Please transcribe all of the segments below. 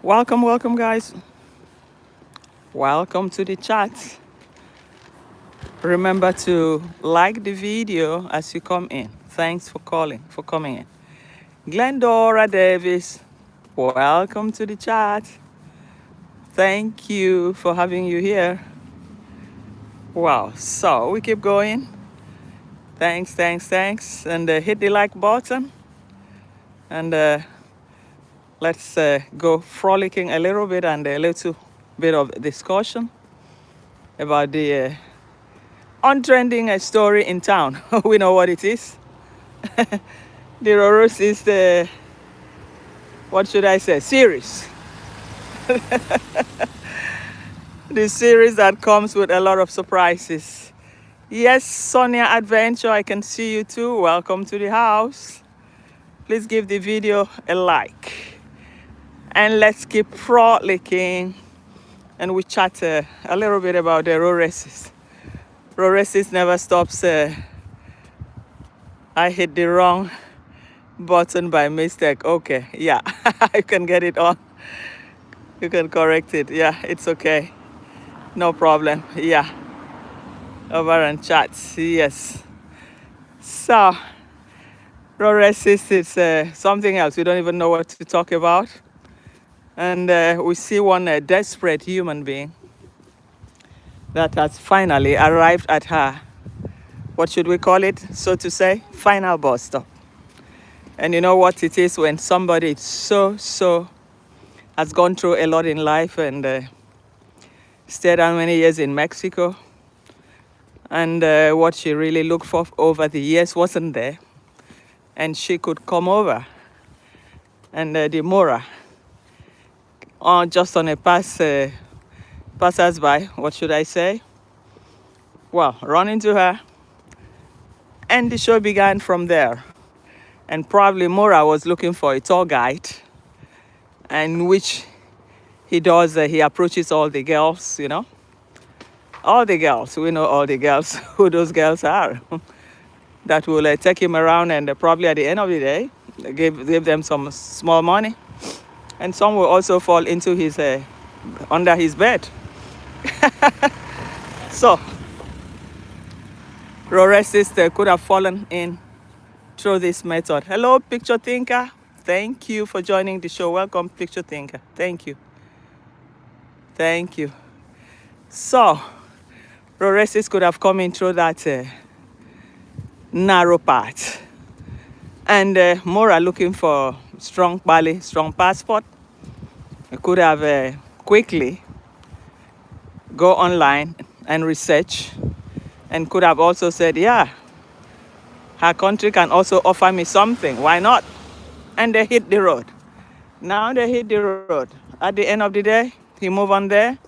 Welcome, welcome, guys. Welcome to the chat. Remember to like the video as you come in. Thanks for coming in. Glendora Davis, welcome to the chat. Thank you for having you here. Wow, so we keep going. Thanks. And hit the like button. And let's go frolicking a little bit and a little bit of discussion about the untrending story in town. We know what it is. The Roracist, what should I say, series. The series that comes with a lot of surprises. Yes, Sonia Adventure, I can see you too. Welcome to the house. Please give the video a like. And let's keep frolicking. And we chat a little bit about the Roracist. Roracist never stops. I hit the wrong button by mistake. Okay, yeah, you can get it on. You can correct it. Yeah, it's okay. No problem. Yeah. Over and chat. Yes. So, Roracist is something else. We don't even know what to talk about. And we see one desperate human being that has finally arrived at her, what should we call it, so to say, final bus stop. And you know what it is when somebody has gone through a lot in life and stayed how many years in Mexico, and what she really looked for over the years wasn't there, and she could come over, and the Mora, just on a passers-by, what should I say? Well, run into her, and the show began from there. And probably Mora was looking for a tour guide, and which he does. He approaches all the girls, you know. All the girls, we know all the girls, who those girls are, that will take him around, and probably at the end of the day, give them some small money. And some will also fall into his, under his bed. So, Roracist could have fallen in through this method. Hello, Picture Thinker. Thank you for joining the show. Welcome, Picture Thinker. Thank you. So, Roracist could have come in through that narrow path. And Mora looking for strong Bali, strong passport. Could have quickly go online and research, and could have also said, yeah, her country can also offer me something. Why not? And they hit the road. Now they hit the road. At the end of the day, he moved on there,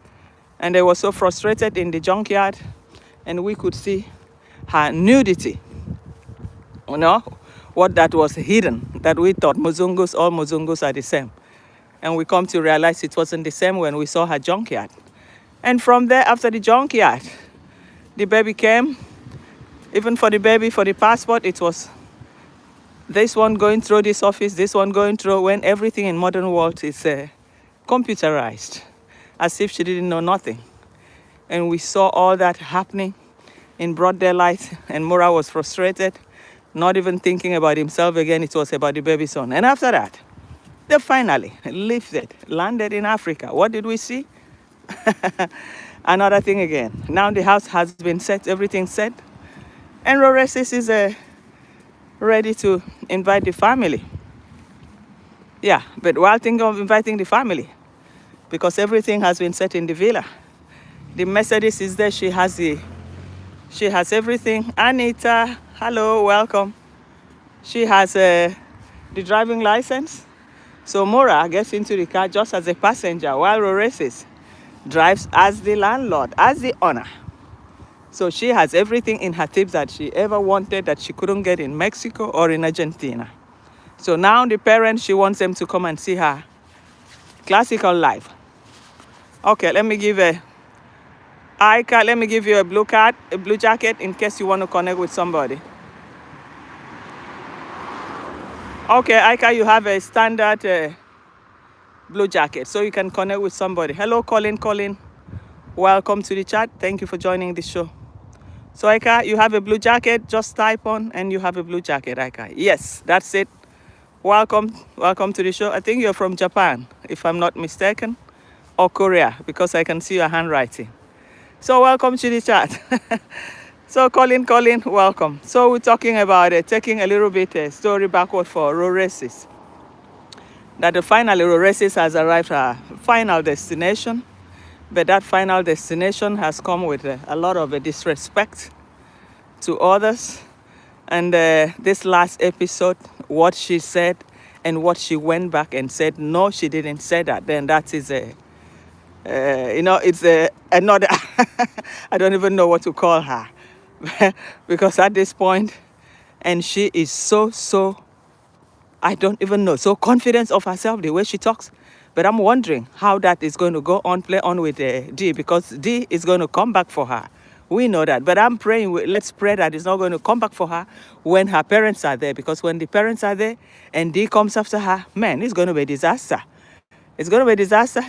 and they were so frustrated in the junkyard, and we could see her nudity. You know, what that was hidden, that we thought all Muzungus are the same. And we come to realize it wasn't the same when we saw her junkyard. And from there, after the junkyard, the baby came. Even for the baby, for the passport, it was this one going through this office, this one going through, when everything in modern world is computerized, as if she didn't know nothing. And we saw all that happening in broad daylight, and Mora was frustrated, not even thinking about himself again. It was about the baby son. And after that, they finally lifted, landed in Africa. What did we see? Another thing again. Now the house has been set, everything set. And Roracist is ready to invite the family. Yeah, but while thinking of inviting the family, because everything has been set in the villa. The Mercedes is there. She has everything. Anita, hello, welcome. She has the driving license. So Mora gets into the car just as a passenger while Roracist drives as the landlord, as the owner. So she has everything in her tips that she ever wanted that she couldn't get in Mexico or in Argentina. So now the parents, she wants them to come and see her classical life. Okay, let me give you a blue card, a blue jacket in case you want to connect with somebody. Okay, Aika, you have a standard blue jacket, so you can connect with somebody. Hello, Colin. Welcome to the chat. Thank you for joining the show. So, Aika, you have a blue jacket. Just type on, and you have a blue jacket, Aika. Yes, that's it. Welcome to the show. I think you're from Japan, if I'm not mistaken, or Korea, because I can see your handwriting. So, welcome to the chat. So, Colin, welcome. So, we're talking about taking a little bit story backward for Roracist. That finally Roracist has arrived at her final destination, but that final destination has come with a lot of disrespect to others. And this last episode, what she said and what she went back and said, no, she didn't say that, then that is it's another, I don't even know what to call her. Because at this point, and she is so, I don't even know, so confident of herself, the way she talks. But I'm wondering how that is going to go on, play on with D, because D is going to come back for her. We know that. But I'm praying, let's pray that it's not going to come back for her when her parents are there. Because when the parents are there and D comes after her, man, it's going to be a disaster. It's going to be a disaster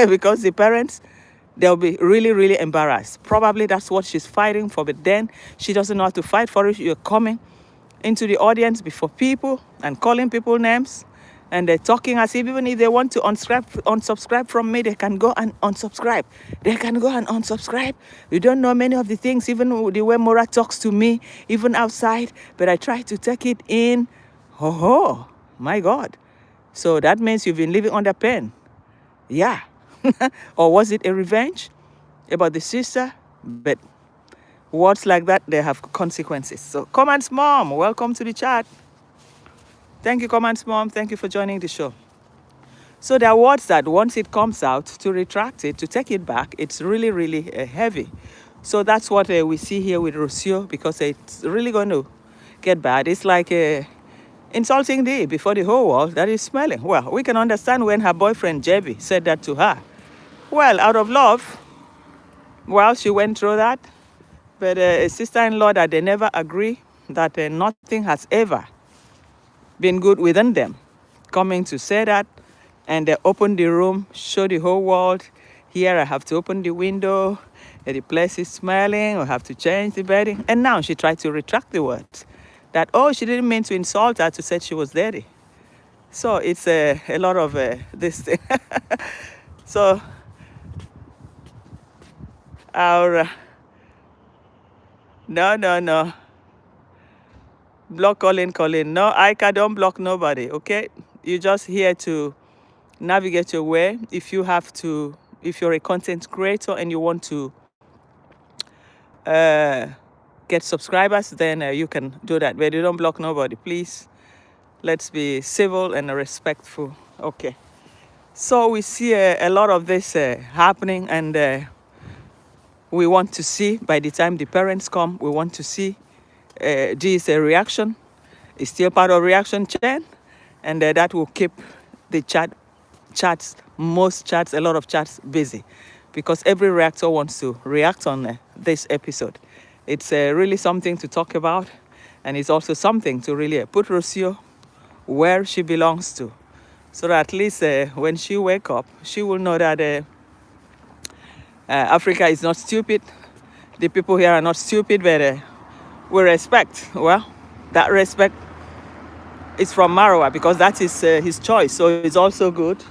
because the parents, they'll be really embarrassed. Probably that's what she's fighting for. But then she doesn't know how to fight for it. You're coming into the audience before people and calling people names. And they're talking as if even if they want to unsubscribe from me, they can go and unsubscribe. You don't know many of the things, even the way Mora talks to me, even outside. But I try to take it in. Oh, my God. So that means you've been living under pain. Yeah. Or was it a revenge about the sister? But words like that, they have consequences. So, Commands Mom, welcome to the chat. Thank you, Commands Mom. Thank you for joining the show. So there are words that once it comes out, to retract it, to take it back, it's really heavy. So that's what we see here with Rocio, because it's really going to get bad. It's like insulting D before the whole world that is smelling. Well, we can understand when her boyfriend, JB, said that to her. Well, out of love, well, she went through that. But a sister-in-law that they never agree, that nothing has ever been good within them, coming to say that, and they open the room, show the whole world, here I have to open the window, the place is smelling, I have to change the bedding. And now she tried to retract the words. That, oh, she didn't mean to insult her, to say she was dirty. So it's a lot of this thing. So our... No. Block Colin. No, Ika, don't block nobody, okay? You're just here to navigate your way. If you're a content creator and you want to get subscribers, then you can do that. But you don't block nobody, please. Let's be civil and respectful. Okay. So we see a lot of this happening, and we want to see, by the time the parents come, we want to see this reaction. It's still part of reaction chain, and that will keep the a lot of chats busy, because every reactor wants to react on this episode. It's really something to talk about, and it's also something to really put Rocio where she belongs to, so that at least when she wake up, she will know that Africa is not stupid. The people here are not stupid, but we respect. Well, that respect is from Marwa, because that is his choice. So it's also good,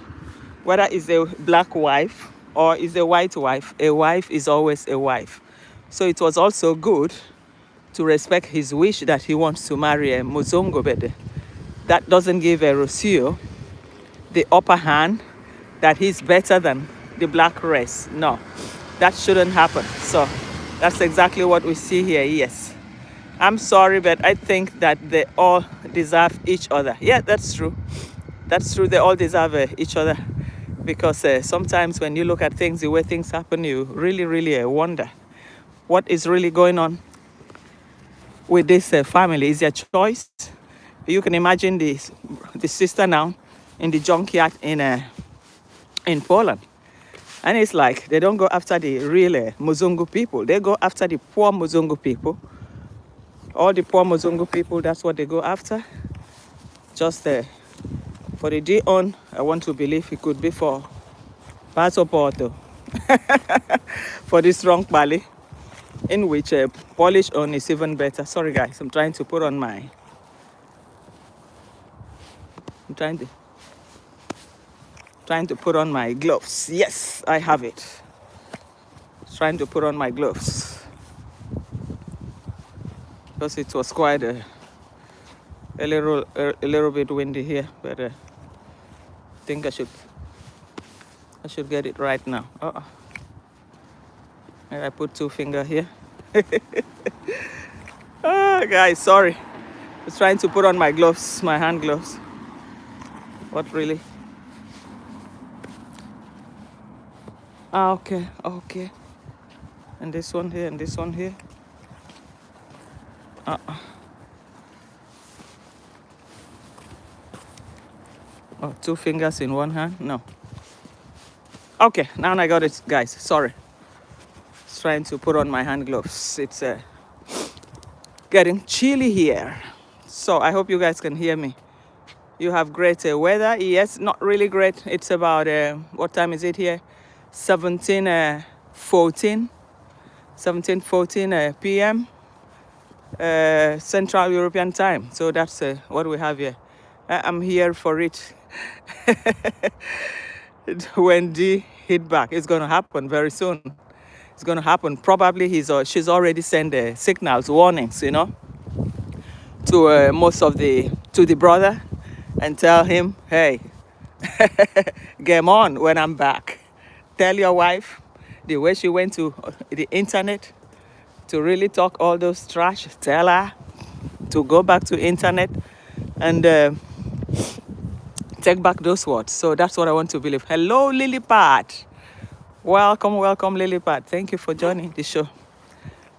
whether it's a black wife or it's a white wife. A wife is always a wife. So it was also good to respect his wish that he wants to marry a Muzongo, but that doesn't give a Rocio the upper hand, that he's better than the black race. No, that shouldn't happen. So that's exactly what we see here. Yes, I'm sorry, but I think that they all deserve each other. Yeah, that's true. That's true. They all deserve each other, because sometimes when you look at things, the way things happen, you really, really wonder what is really going on with this family. Is their choice? You can imagine the sister now in the junkyard in Poland. And it's like they don't go after the real Muzungu people. They go after the poor Muzungu people. All the poor Muzungu people, that's what they go after. Just for the Dion, I want to believe it could be for Passaporto. For this strong Bali, in which Polish on is even better. Sorry guys, I'm trying to put on my... I'm trying to put on my gloves. Yes, I have it. Trying to put on my gloves because it was quite a little bit windy here, but I think I should get it right now. I put 2 fingers here. Oh, guys, sorry. I was trying to put on my gloves, my hand gloves. What really? Okay. And this one here, and this one here. Oh, 2 fingers in one hand? No. Okay, now I got it, guys. Sorry. Just trying to put on my hand gloves. It's getting chilly here. So I hope you guys can hear me. You have great weather. Yes, not really great. It's about, what time is it here? 17:14 p.m. Central European time. So that's what we have here. I'm here for it. When D hit back, it's going to happen very soon. It's going to happen. Probably she's already sent signals, warnings, to to the brother, and tell him, hey, game on when I'm back. Tell your wife the way she went to the internet to really talk all those trash. Tell her to go back to internet and take back those words. So that's what I want to believe. Hello, Lilipad. Welcome, Lilipad. Thank you for joining the show.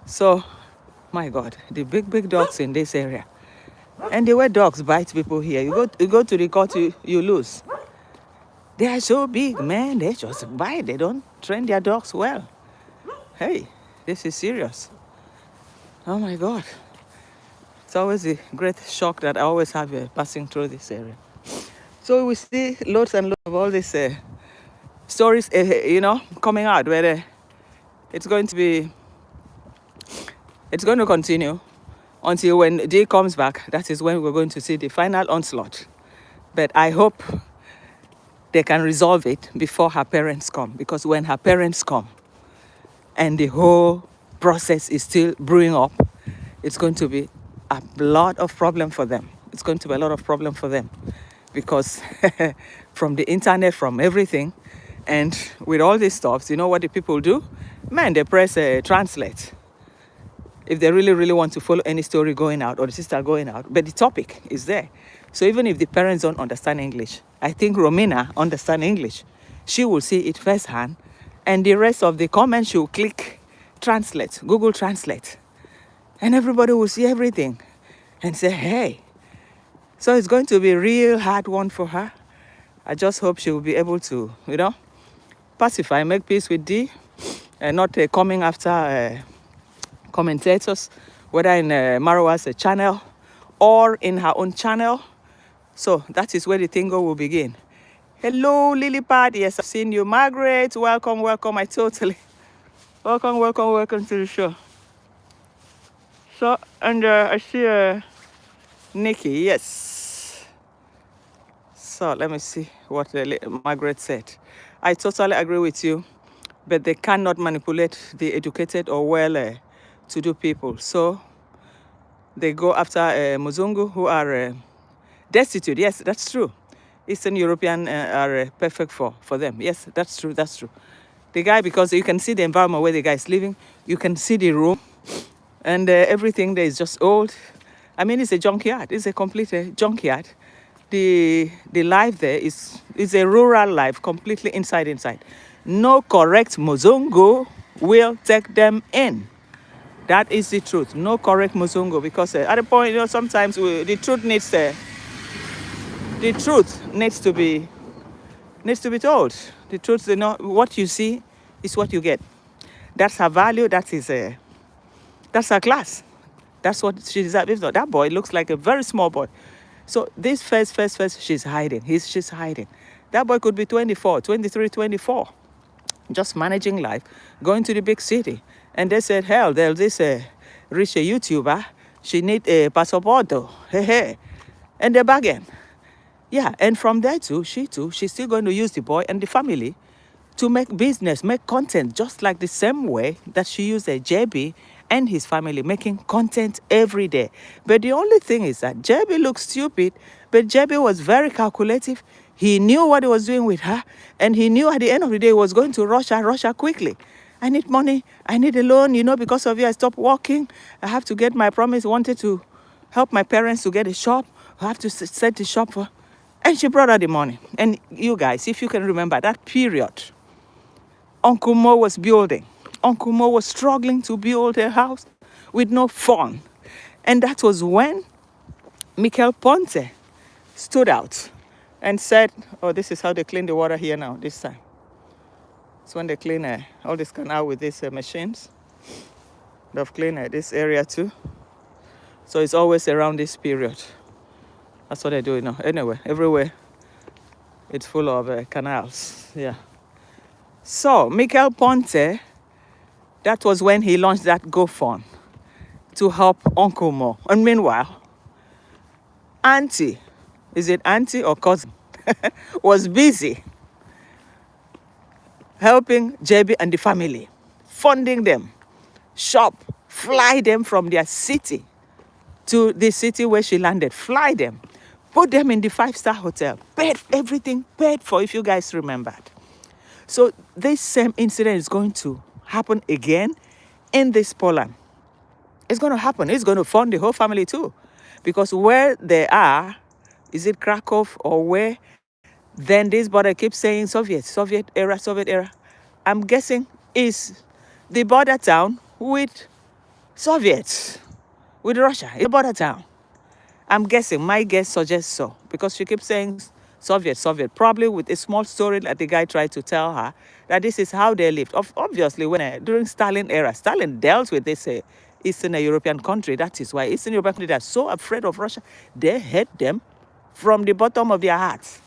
So, my God, the big dogs in this area. And the way dogs bite people here. You go to the court, you lose. They are so big, man. They just bite. They don't train their dogs well. Hey, this is serious. Oh, my God. It's always a great shock that I always have passing through this area. So we see loads and loads of all these stories, coming out, where it's going to continue until when D comes back. That is when we're going to see the final onslaught. But I hope they can resolve it before her parents come, because when her parents come and the whole process is still brewing up, it's going to be a lot of problem for them. It's going to be a lot of problem for them, because from the internet, from everything, and with all these stuff, you know what the people do? Man, they press translate. If they really want to follow any story going out or the sister going out, but the topic is there. So even if the parents don't understand English, I think Romina understands English. She will see it firsthand, and the rest of the comments she will click translate, Google Translate, and everybody will see everything and say, hey. So it's going to be a real hard one for her. I just hope she will be able to, pacify, make peace with D, and not coming after commentators, whether in Marwa's channel or in her own channel. So that is where the tingo will begin. Hello, Lilipad. Yes, I've seen you. Margaret, welcome. I totally... Welcome to the show. So, and I see Nikki, yes. So let me see what Margaret said. I totally agree with you, but they cannot manipulate the educated or well-to-do people. So they go after Muzungu who are destitute. Yes, that's true. Eastern European are perfect for them. Yes, that's true. That's true. The guy, because you can see the environment where the guy is living, you can see the room, and everything there is just old. I mean, it's a junkyard. It's a complete junkyard. The life there is a rural life, completely inside. No correct Mozongo will take them in. That is the truth. No correct Mozongo, because at a point, sometimes the truth needs to be told. The truth, what you see is what you get. That's her value. That's her class. That's what she deserves. If not, that boy looks like a very small boy. So this first, she's hiding. She's hiding. That boy could be 24, 23, 24, just managing life, going to the big city. And they said, hell, there's this rich YouTuber. She need a passaporto. Hey. And they bargain. Yeah, and from there too, she's still going to use the boy and the family to make business, make content, just like the same way that she used JB and his family making content every day. But the only thing is that JB looks stupid, but JB was very calculative. He knew what he was doing with her, and he knew at the end of the day he was going to rush her quickly. I need money, I need a loan, because of you I stopped working. I have to get my promise. I wanted to help my parents to get a shop. I have to set the shop for. And she brought her the money. And you guys, if you can remember that period, Uncle Mo was building. Uncle Mo was struggling to build a house with no fund. And that was when Michael Ponte stood out and said, oh, this is how they clean the water here now, this time. It's when they clean all this canal with these machines. They've cleaned this area too. So it's always around this period. That's what they're doing now. Anyway, everywhere it's full of canals. Yeah. So Michael Ponte, that was when he launched that GoFund to help Uncle Mo. And meanwhile, Auntie, is it auntie or cousin, was busy helping JB and the family, funding them, shop, fly them from their city to the city where she landed, fly them, put them in the 5-star hotel, everything paid for, if you guys remembered. So this same incident is going to happen again in this Poland. It's going to happen. It's going to fund the whole family too. Because where they are, is it Krakow or where? Then this border keeps saying Soviet era. I'm guessing is the border town with Soviets, with Russia. It's a border town. I'm guessing, my guess suggests so, because she keeps saying Soviet, probably with a small story that the guy tried to tell her, that this is how they lived. Obviously, when during Stalin era, Stalin dealt with this Eastern European country. That is why Eastern European countries are so afraid of Russia. They hate them from the bottom of their hearts.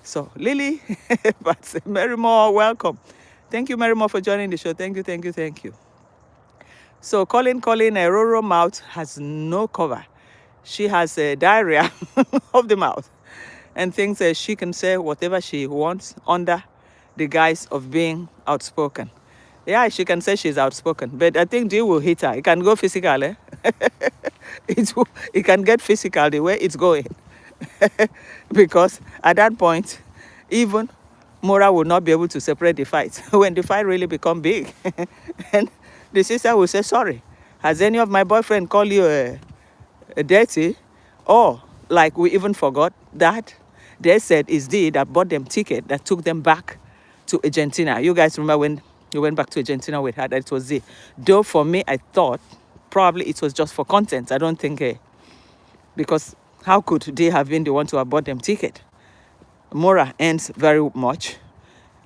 So, Lily, but Mary Moore, welcome. Thank you, Mary Moore, for joining the show. Thank you. So, Colin, Roro mouth has no cover. She has diarrhea of the mouth and thinks she can say whatever she wants under the guise of being outspoken. Yeah, she can say she's outspoken, but I think G will hit her. It can go physical, eh? It can get physical the way it's going. Because at that point, even Mora will not be able to separate the fight when the fight really become big. And the sister will say, sorry, has any of my boyfriend called you dirty? Or, like, we even forgot that they said it's D that bought them ticket that took them back to Argentina. You guys remember when we went back to Argentina with her, that it was D. Though for me, I thought probably it was just for content. I don't think, because how could they have been the one to have bought them ticket? Mora earns very much.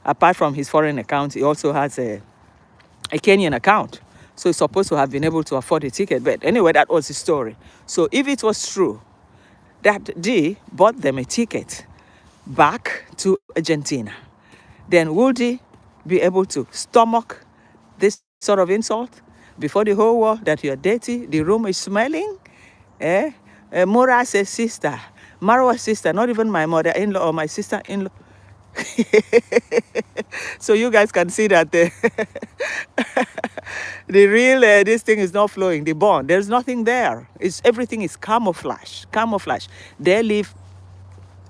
Apart from his foreign account, he also has a Kenyan account. So he's supposed to have been able to afford a ticket. But anyway, that was the story. So if it was true that D bought them a ticket back to Argentina, then would he be able to stomach this sort of insult before the whole world that you're dirty, the room is smelling? Mora's sister, Marwa's sister, not even my mother-in-law or my sister-in-law. So you guys can see that the real, this thing is not flowing, the bond. There's nothing there. Everything is camouflage. They live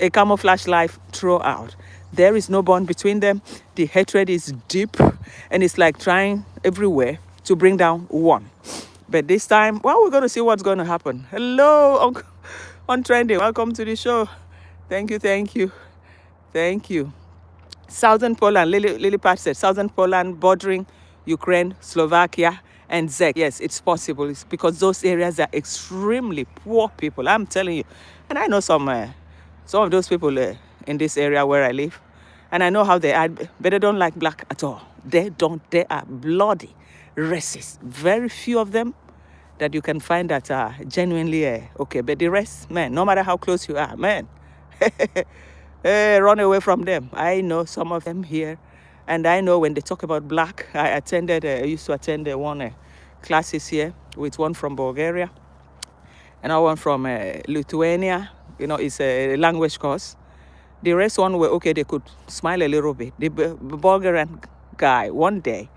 a camouflage life throughout. There is no bond between them. The hatred is deep, and it's like trying everywhere to bring down one. But this time, well, we're going to see what's going to happen. Hello, on Trending. Welcome to the show. Thank you, thank you, thank you. Southern Poland, Lily Pat said, Southern Poland bordering Ukraine, Slovakia, and Czech. Yes, it's possible. It's because those areas are extremely poor people. I'm telling you. And I know some of those people in this area where I live. And I know how they are, but they don't like black at all. They don't. They are bloody racist. Very few of them that you can find that are genuinely okay. But the rest, man, no matter how close you are, man, run away from them. I know some of them here. And I know when they talk about black, I used to attend one classes here with one from Bulgaria and one from Lithuania. You know, it's a language course. The rest one were okay, they could smile a little bit. The Bulgarian guy, one day,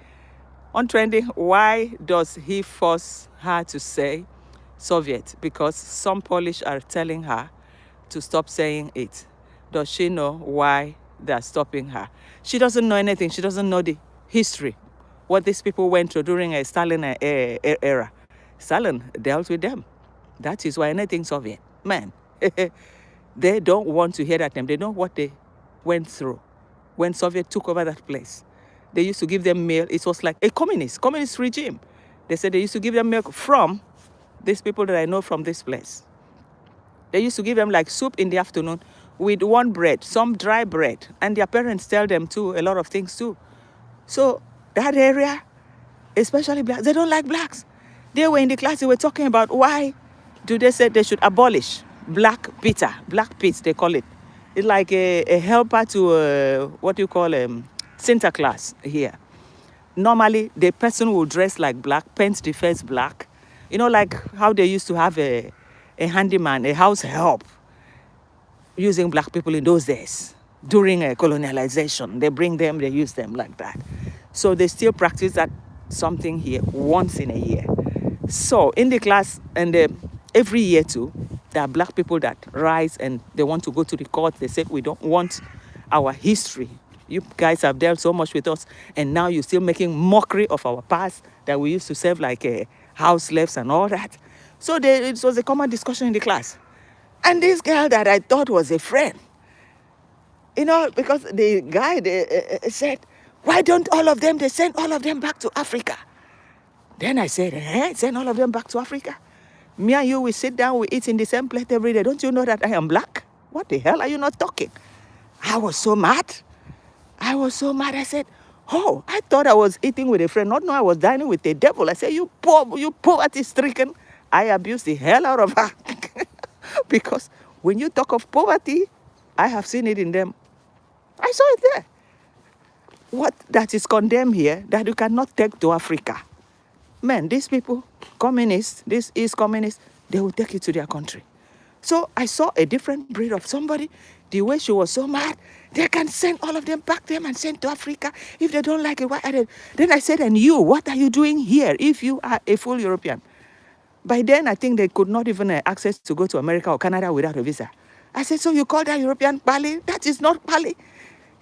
on Trending, why does he force her to say Soviet? Because some Polish are telling her to stop saying it. Does she know why they're stopping her? She doesn't know anything. She doesn't know the history, what these people went through during a Stalin era. Stalin dealt with them. That is why anything Soviet, man, they don't want to hear that name. They know what they went through when Soviet took over that place. They used to give them meal. It was like a communist regime. They said they used to give them milk from these people that I know from this place. They used to give them like soup in the afternoon with one bread, some dry bread. And their parents tell them too, a lot of things too. So that area, especially blacks, they don't like blacks. They were in the class, they were talking about why do they say they should abolish black pit, they call it. It's like a helper to what you call Santa Claus here. Normally, the person will dress like black, paint the face black. You know, like how they used to have a handyman, a house help, using black people in those days. During colonialization, they bring them, they use them like that. So they still practice that something here once in a year. So in the class, and every year too, there are black people that rise and they want to go to the court. They said, we don't want our history. You guys have dealt so much with us, and now you're still making mockery of our past that we used to serve like house slaves and all that. So it was a common discussion in the class. And this girl that I thought was a friend, you know, because the guy said, why don't all of them, they send all of them back to Africa? Then I said, send all of them back to Africa? Me and you, we sit down, we eat in the same plate every day. Don't you know that I am black? What the hell are you not talking? I was so mad. I said, oh, I thought I was eating with a friend, not know I was dining with the devil. I said, you poverty-stricken. I abused the hell out of her. Because when you talk of poverty, I have seen it in them. I saw it there. What that is condemned here, that you cannot take to Africa. Man, these people, communists, this is communists, they will take it to their country. So I saw a different breed of somebody. The way she was so mad, they can send all of them back them and send to Africa. If they don't like it, why are they? Then I said, and you, what are you doing here if you are a full European? By then, I think they could not even access to go to America or Canada without a visa. I said, so you call that European Pali? That is not Pali.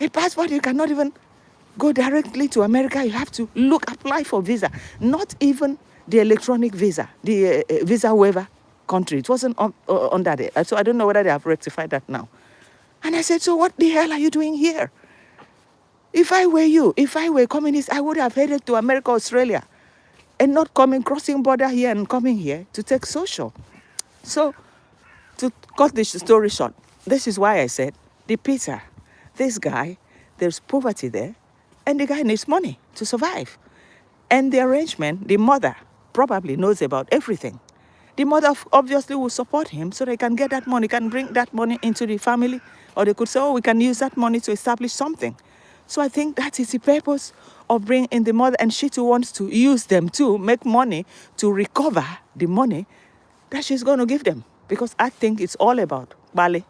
A passport, you cannot even go directly to America. You have to apply for visa. Not even the electronic visa, the visa waiver country. It wasn't on that day. So I don't know whether they have rectified that now. And I said, so what the hell are you doing here? If I were you, if I were communist, I would have headed to America, Australia, and not crossing border here and coming here to take social. So to cut this story short, this is why I said, the Peter, this guy, there's poverty there, and the guy needs money to survive. And the arrangement, the mother probably knows about everything. The mother obviously will support him so they can get that money, can bring that money into the family, or they could say, oh, we can use that money to establish something. So I think that is the purpose of bringing in the mother, and she too wants to use them to make money to recover the money that she's going to give them. Because I think it's all about Bali.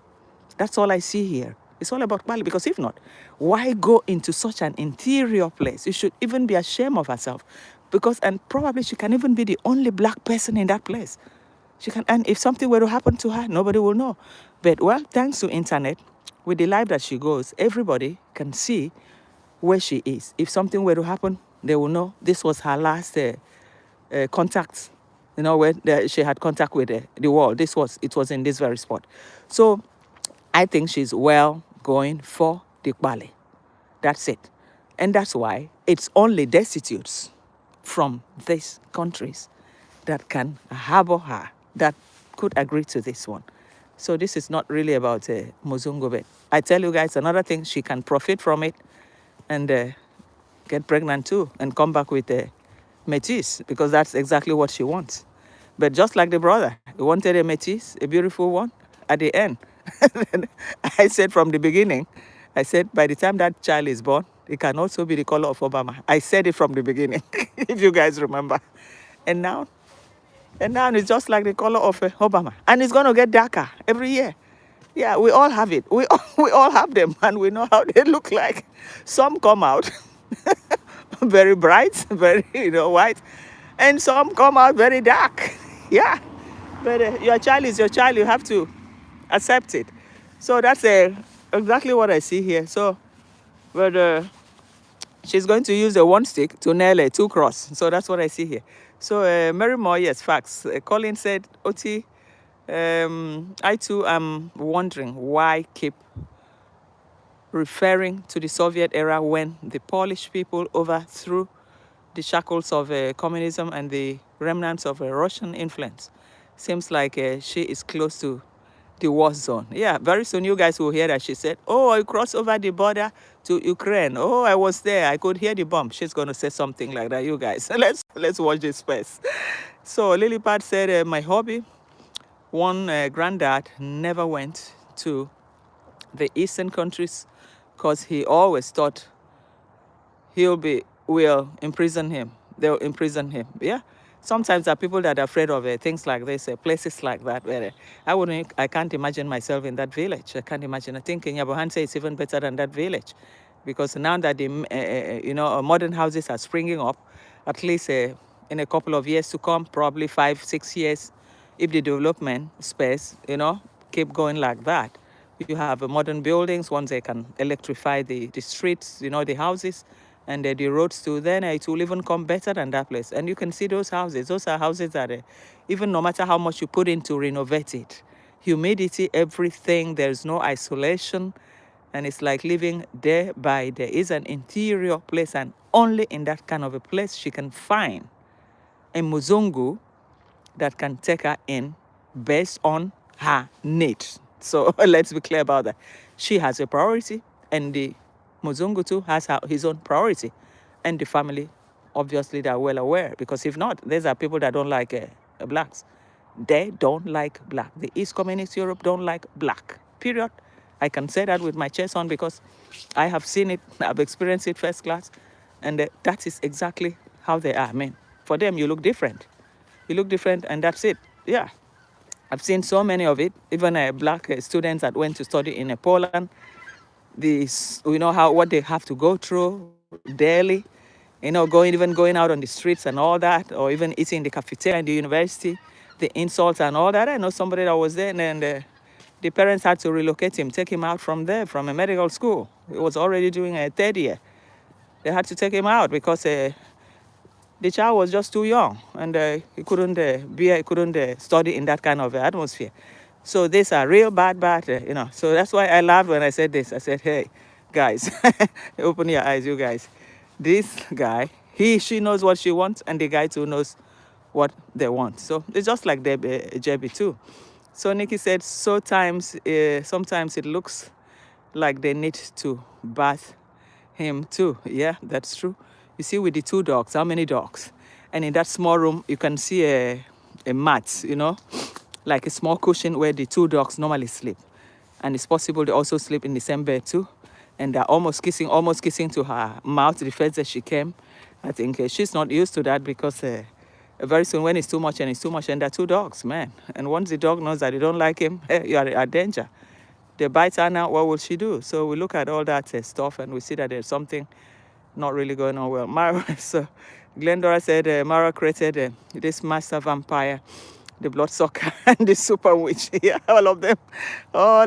That's all I see here. It's all about Bali, because if not, why go into such an interior place? You should even be ashamed of herself. Because, and probably she can even be the only black person in that place. She can, and if something were to happen to her, nobody will know. But well, thanks to internet, with the life that she goes, everybody can see where she is. If something were to happen, they will know this was her last contact. You know, where she had contact with the world. It was in this very spot. So I think she's well going for the Bali. That's it. And that's why it's only destitutes from these countries that can harbor her, that could agree to this one. So this is not really about Muzungu, but I tell you guys, another thing, she can profit from it and get pregnant too and come back with a métis, because that's exactly what she wants. But just like the brother, he wanted a métis, a beautiful one, at the end. I said from the beginning, I said, by the time that child is born, it can also be the color of Obama. I said it from the beginning, if you guys remember. And now it's just like the color of Obama. And it's going to get darker every year. Yeah, we all have it. We all have them, and we know how they look like. Some come out very bright, very white, and some come out very dark. Yeah, but your child is your child. You have to accept it. So that's exactly what I see here. So, but she's going to use a one stick to nail a two cross. So that's what I see here. So Mary Moore, yes, facts. Colin said, Oti, I too am wondering why keep referring to the Soviet era when the Polish people overthrew the shackles of communism and the remnants of Russian influence. Seems like she is close to the war zone. Yeah, very soon you guys will hear that she said, oh, I crossed over the border to Ukraine. Oh, I was there. I could hear the bomb. She's going to say something like that, you guys. Let's watch this first. So Lilipad said, my hobby, one granddad never went to the eastern countries because he always thought will imprison him. They'll imprison him. Yeah. Sometimes there are people that are afraid of things like this, places like that. Where I can't imagine myself in that village. I can't imagine. I think in Yabohanse it's even better than that village, because now that the modern houses are springing up, at least in a couple of years to come, probably 5-6 years, if the development space keep going like that, you have modern buildings. Once they can electrify the streets, the houses, and the roads too, then it will even come better than that place. And you can see those houses. Those are houses that even no matter how much you put in to renovate it, humidity, everything, there's no isolation, and it's like living day by day. It's an interior place, and only in that kind of a place she can find a Muzungu that can take her in based on her needs. So let's be clear about that. She has a priority, and the Muzungu too has his own priority. And the family, obviously, they're well aware, because if not, these are people that don't like blacks. They don't like black. The East Communist Europe don't like black, period. I can say that with my chest on, because I have seen it, I've experienced it first class, and that is exactly how they are. I mean, for them, you look different. You look different, and that's it. Yeah. I've seen so many of it, even black students that went to study in Poland. What they have to go through daily, going out on the streets and all that, or even eating in the cafeteria in the university, the insults and all that. I know somebody that was there, and the parents had to relocate him, take him out from there, from a medical school. He was already doing a third year. They had to take him out because the child was just too young, and he couldn't study in that kind of atmosphere. So these are real bad, So that's why I laughed when I said this. I said, hey, guys, open your eyes, you guys. This guy, she knows what she wants, and the guy too knows what they want. So it's just like Jebi too. So Nikki said, sometimes it looks like they need to bath him too. Yeah, that's true. You see, with the two dogs, how many dogs? And in that small room, you can see a mat, like a small cushion where the two dogs normally sleep. And it's possible they also sleep in the same bed too. And they're almost kissing to her mouth the first day she came. I think she's not used to that, because very soon when it's too much, and they're two dogs, man. And once the dog knows that they don't like him, you are at danger. They bite her now, what will she do? So we look at all that stuff, and we see that there's something not really going on well. Mara, so Glendora said Mara created this master vampire the bloodsucker, and the super witch. Yeah, all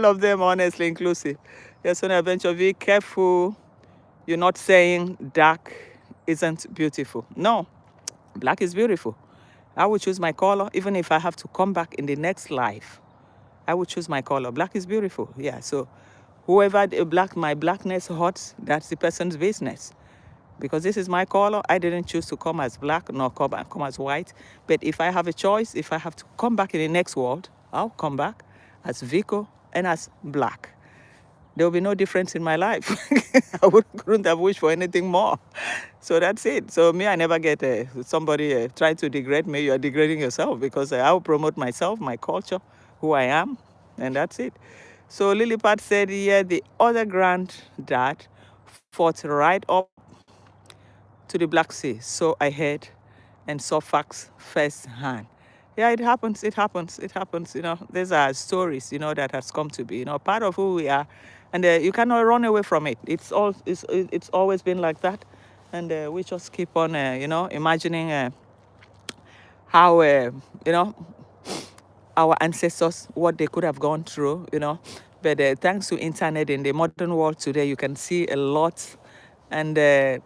of them, honestly, inclusive. Yes, when I venture, be careful. You're not saying dark isn't beautiful. No, black is beautiful. I would choose my color, even if I have to come back in the next life. I would choose my color. Black is beautiful. Yeah. So whoever my blackness hurts, that's the person's business. Because this is my color, I didn't choose to come as black nor come as white. But if I have a choice, if I have to come back in the next world, I'll come back as Vico and as black. There will be no difference in my life. I couldn't have wished for anything more. So that's it. So me, I never get somebody trying to degrade me. You are degrading yourself, because I will promote myself, my culture, who I am, and that's it. So Lilipad said, yeah, the other granddad fought right up to the Black Sea. So I heard and saw facts firsthand. Yeah, it happens, it happens, it happens. These are stories, that has come to be, part of who we are. And you cannot run away from it. It's always been like that. And we just keep on, imagining how, our ancestors, what they could have gone through. But thanks to internet in the modern world today, you can see a lot. And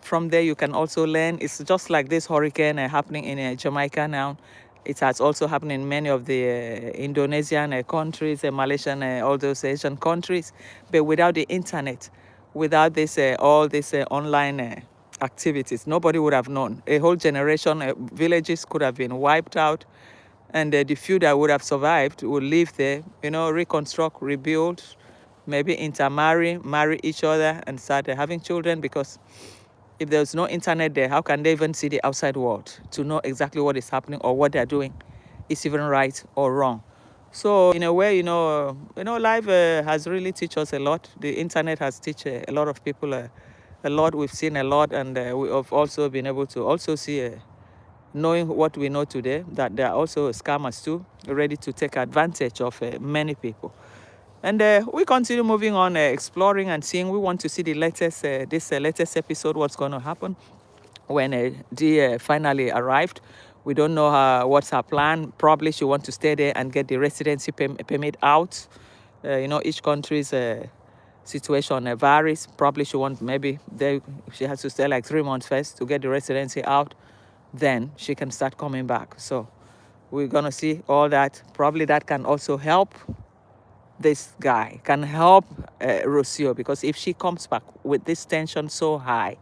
from there, you can also learn. It's just like this hurricane happening in Jamaica now. It has also happened in many of the Indonesian countries, Malaysian, all those Asian countries. But without the internet, without this, all these online activities, nobody would have known. A whole generation, villages could have been wiped out. And the few that would have survived would live there, reconstruct, rebuild, maybe intermarry, marry each other, and start having children. Because if there's no internet there, how can they even see the outside world to know exactly what is happening or what they're doing is even right or wrong? So in a way, life has really teach us a lot. The internet has teach a lot of people a lot. We've seen a lot, and we have also been able to also see knowing what we know today, that there are also scammers too, ready to take advantage of many people. And we continue moving on, exploring and seeing. We want to see the latest, this latest episode, what's going to happen when Dee finally arrived. We don't know what's her plan. Probably she wants to stay there and get the residency permit out. Each country's situation varies. Probably she wants, maybe she has to stay like 3 months first to get the residency out. Then she can start coming back. So we're going to see all that. Probably that can also help this guy, can help Rocio, because if she comes back with this tension so high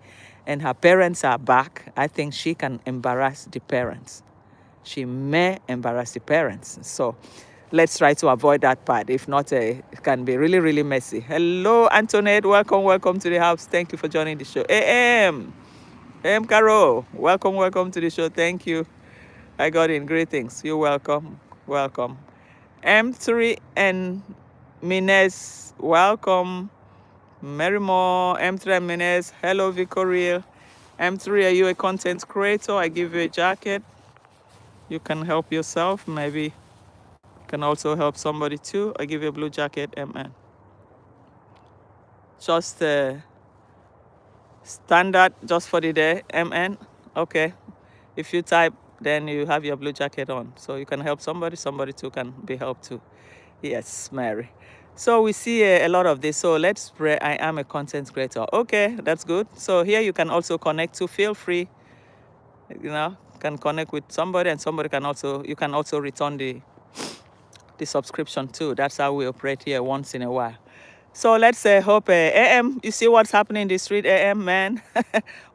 and her parents are back, I think she can embarrass the parents. She may embarrass the parents. So let's try to avoid that part. If not, it can be really, really messy. Hello, Antoinette. Welcome to the house. Thank you for joining the show. AM Caro, welcome to the show. Thank you. I got in. Greetings. You're welcome. M3 and Mines, welcome. Merrimore, M3 and Mines. Hello, Vicoriel. M3, are you a content creator? I give you a jacket. You can help yourself. Maybe you can also help somebody too. I give you a blue jacket, MN. Just standard, just for the day, MN. Okay. If you type, then you have your blue jacket on. So you can help somebody too can be helped too. Yes, Mary. So we see a lot of this. So let's pray. I am a content creator. Okay, that's good. So here you can also connect to. Feel free, can connect with somebody, and somebody can also, you can also return the subscription too. That's how we operate here once in a while. So let's hope AM, you see what's happening in the street, AM, man.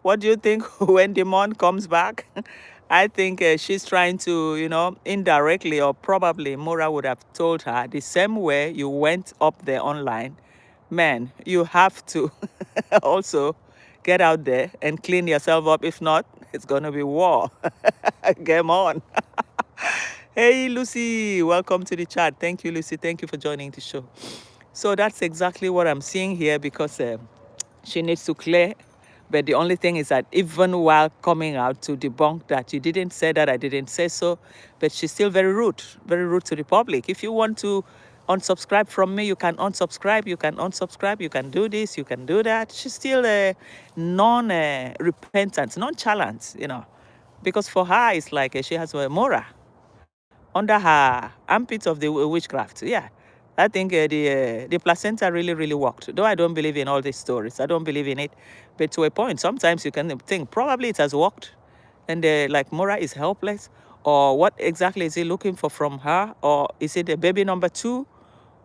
What do you think when Demon comes back? I think she's trying to, indirectly, or probably Mora would have told her, the same way you went up there online, man, you have to also get out there and clean yourself up. If not, it's going to be war. Game on. Hey, Lucy, welcome to the chat. Thank you, Lucy. Thank you for joining the show. So that's exactly what I'm seeing here, because she needs to clear. But the only thing is that even while coming out to debunk that you didn't say that, I didn't say so, but she's still very rude to the public. If you want to unsubscribe from me, you can unsubscribe, you can do this, you can do that. She's still non-repentant, nonchalant, because for her, it's like she has a Mora. under her armpits of the witchcraft. Yeah. I think the placenta really, really worked. Though I don't believe in all these stories. I don't believe in it. But to a point, sometimes you can think probably it has worked. And like Mora is helpless. Or what exactly is he looking for from her? Or is it a baby number 2?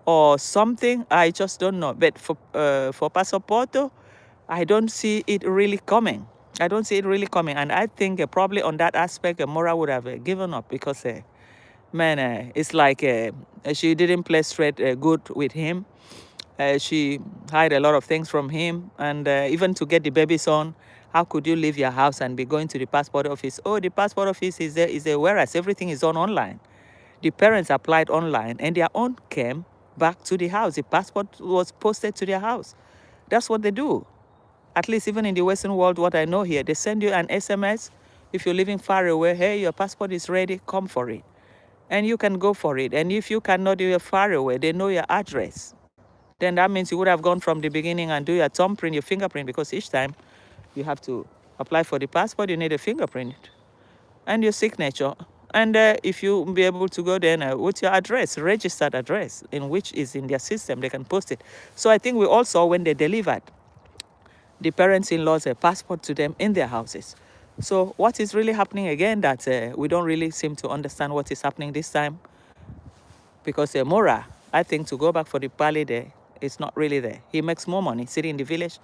Or something? I just don't know. But for Pastor Porto, I don't see it really coming. I don't see it really coming. And I think probably on that aspect, Mora would have given up because man, it's like she didn't play straight good with him. She hid a lot of things from him. And even to get the baby son, how could you leave your house and be going to the passport office? Oh, the passport office is there, whereas everything is done online. The parents applied online and their own came back to the house. The passport was posted to their house. That's what they do. At least even in the Western world, what I know here, they send you an SMS. If you're living far away, hey, your passport is ready, come for it. And you can go for it. And if you cannot, you're far away, they know your address. Then that means you would have gone from the beginning and do your thumbprint, your fingerprint, because each time you have to apply for the passport, you need a fingerprint and your signature. And if you be able to go then with your address, registered address, in which is in their system, they can post it. So I think we all saw when they delivered the parents-in-laws a passport to them in their houses. So what is really happening again that we don't really seem to understand what is happening this time, because Mora, I think to go back for the parley there, it's not really there. He makes more money sitting in the village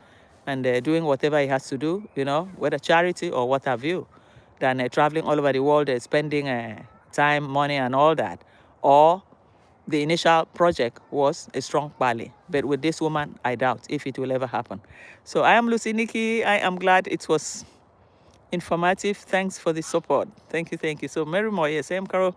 and doing whatever he has to do, whether charity or what have you, than traveling all over the world, spending time, money, and all that. Or the initial project was a strong parley. But with this woman, I doubt if it will ever happen. So I am Lucy Nikki. I am glad it was informative. Thanks for the support. Thank you, thank you. So Mary Moore, yes, Carol,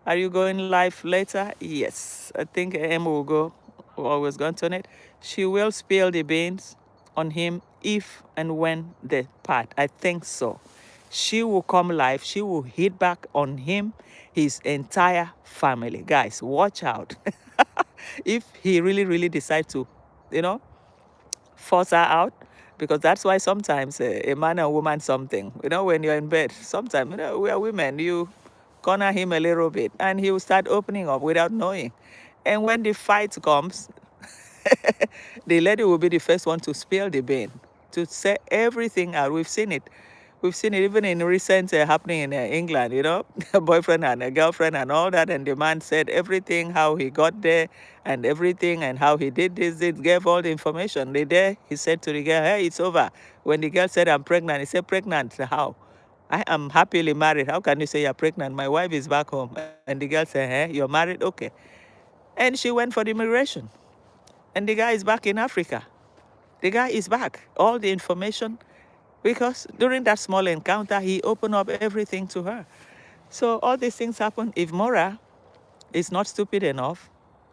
are you going live later? Yes, I think Em will go. Always going to it. She will spill the beans on him if and when they part. I think so. She will come live. She will hit back on him, his entire family. Guys, watch out. If he really, really decides to, force her out, because that's why sometimes a man and woman something, when you're in bed, sometimes, we are women, you corner him a little bit and he will start opening up without knowing. And when the fight comes, the lady will be the first one to spill the bean, to say everything out. We've seen it. We've seen it even in recent happening in England, a boyfriend and a girlfriend and all that. And the man said everything, how he got there and everything and how he did this, it gave all the information. The day he said to the girl, hey, it's over. When the girl said, I'm pregnant, he said, pregnant, how? I am happily married. How can you say you're pregnant? My wife is back home. And the girl said, hey, you're married? Okay. And she went for the immigration. And the guy is back in Africa. The guy is back. All the information, because during that small encounter, he opened up everything to her. So all these things happen. If Mora is not stupid enough,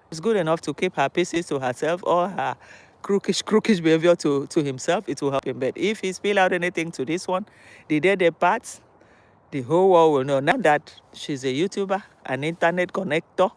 is good enough to keep her pieces to herself or her crookish behavior to himself, it will help him. But if he spill out anything to this one, the day they part, the whole world will know. Now that she's a YouTuber, an internet connector,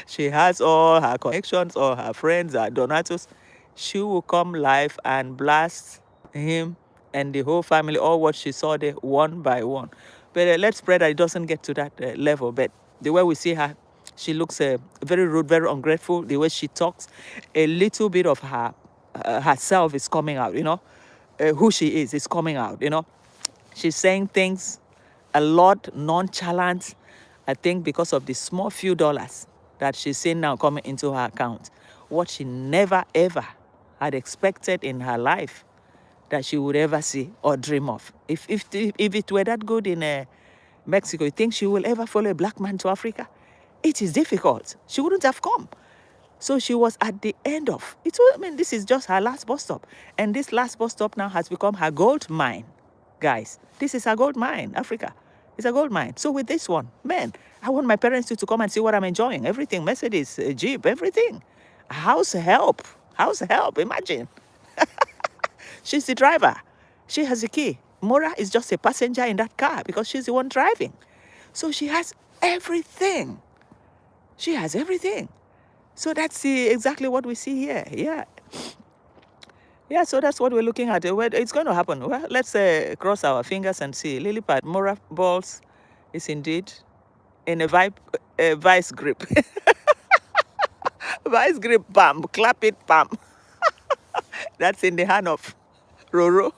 she has all her connections, all her friends, her donatos, she will come live and blast him and the whole family, all what she saw there, one by one. But let's pray that it doesn't get to that level. But the way we see her, she looks very rude, very ungrateful. The way she talks, a little bit of her herself is coming out, who she is coming out, She's saying things a lot nonchalant, I think because of the small few dollars that she's seeing now coming into her account. What she never, ever had expected in her life that she would ever see or dream of. If it were that good in Mexico, you think she will ever follow a black man to Africa? It is difficult. She wouldn't have come. So she was at the end of it. This is just her last bus stop. And this last bus stop now has become her gold mine. Guys, this is her gold mine, Africa. It's a gold mine. So with this one, man, I want my parents to come and see what I'm enjoying. Everything, Mercedes, Jeep, everything. House help, imagine. She's the driver. She has the key. Mora is just a passenger in that car because she's the one driving. So she has everything. She has everything. So that's exactly what we see here. Yeah, so that's what we're looking at. It's going to happen. Well, let's cross our fingers and see. Lily Pad, Mora Balls is indeed in a vice grip. Vice grip, bam, clap it, bam. That's in the hand of Roro.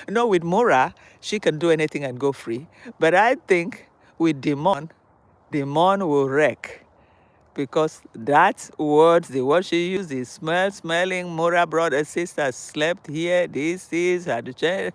No, with Mora, she can do anything and go free. But I think with Demon will wreck. Because that word, the word she used is smelling. Mora brother, sister slept here. This is had to change.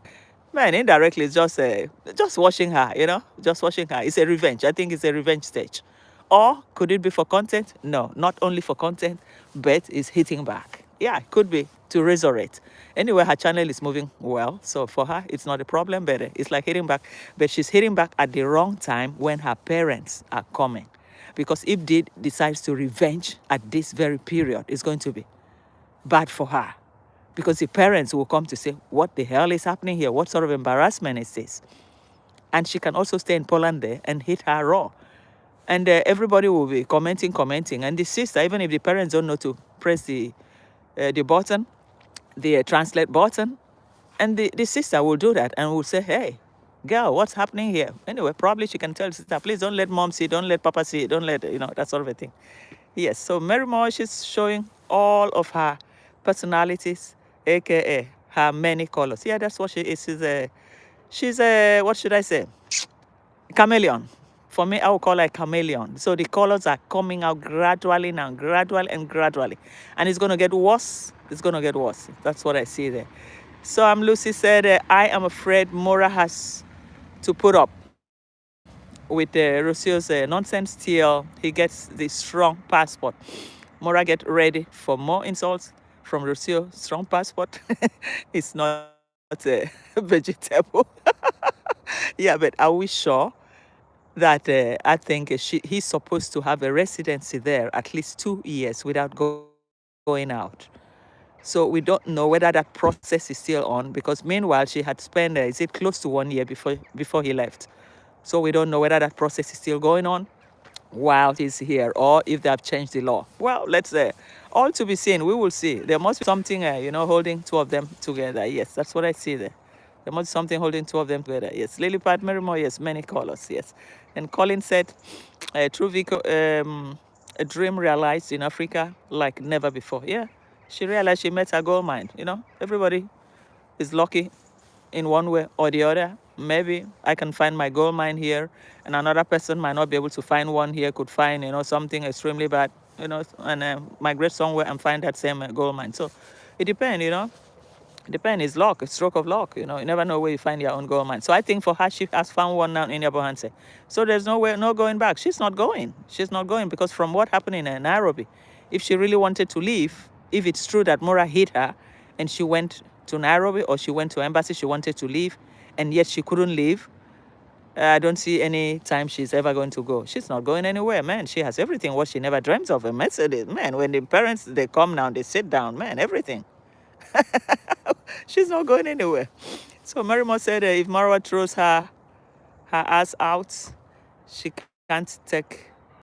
Man, indirectly, it's just watching her, just watching her. It's a revenge. I think it's a revenge stage. Or could it be for content? No, not only for content, but it's hitting back. Yeah, it could be to resurrect. Anyway, her channel is moving well. So for her, it's not a problem, but it's like hitting back. But she's hitting back at the wrong time when her parents are coming. Because if Did decides to revenge at this very period, it's going to be bad for her. Because the parents will come to say, what the hell is happening here? What sort of embarrassment is this? And she can also stay in Poland there and hit her raw. And everybody will be commenting. And the sister, even if the parents don't know to press the button, the translate button, and the sister will do that and will say, hey, girl, what's happening here? Anyway, probably she can tell the sister, please don't let mom see, don't let papa see, don't let, that sort of a thing. Yes, so Mary Moore, she's showing all of her personalities, aka her many colors. Yeah, that's what she is. She's a what should I say? Chameleon. For me, I would call her a chameleon. So the colors are coming out gradually now, gradually. And it's going to get worse. It's going to get worse. That's what I see there. So Lucy said, I am afraid Mora has to put up with Russio's nonsense till he gets the strong passport. Mora, get ready for more insults from Rossio. Strong passport. It's not a vegetable. Yeah, but are we sure that I think he's supposed to have a residency there at least 2 years without going out? So we don't know whether that process is still on, because meanwhile she had spent, is it close to 1 year before he left? So we don't know whether that process is still going on while he's here, or if they have changed the law. Well, let's all to be seen. We will see. There must be something, holding two of them together. Yes, that's what I see there. There must be something holding two of them together. Yes, Lilipad Merrimore, yes, many colors, yes. And Colin said, True Vico, a dream realized in Africa like never before. Yeah, she realized she met her gold mine. Everybody is lucky in one way or the other. Maybe I can find my gold mine here, and another person might not be able to find one here, could find, something extremely bad, and migrate somewhere and find that same gold mine. So it depends, It depends. It's luck, it's stroke of luck, You never know where you find your own gold mine. So I think for her, she has found one now in Yabohanse. So there's no going back. She's not going. Because from what happened in Nairobi, if she really wanted to leave, if it's true that Mora hit her and she went to Nairobi or she went to embassy, she wanted to leave, and yet she couldn't leave, I don't see any time she's ever going to go. She's not going anywhere, man. She has everything, what she never dreams of. A Mercedes, man. When the parents, they come now, they sit down, man, everything. She's not going anywhere. So Marimo said if Marwa throws her ass out, she can't take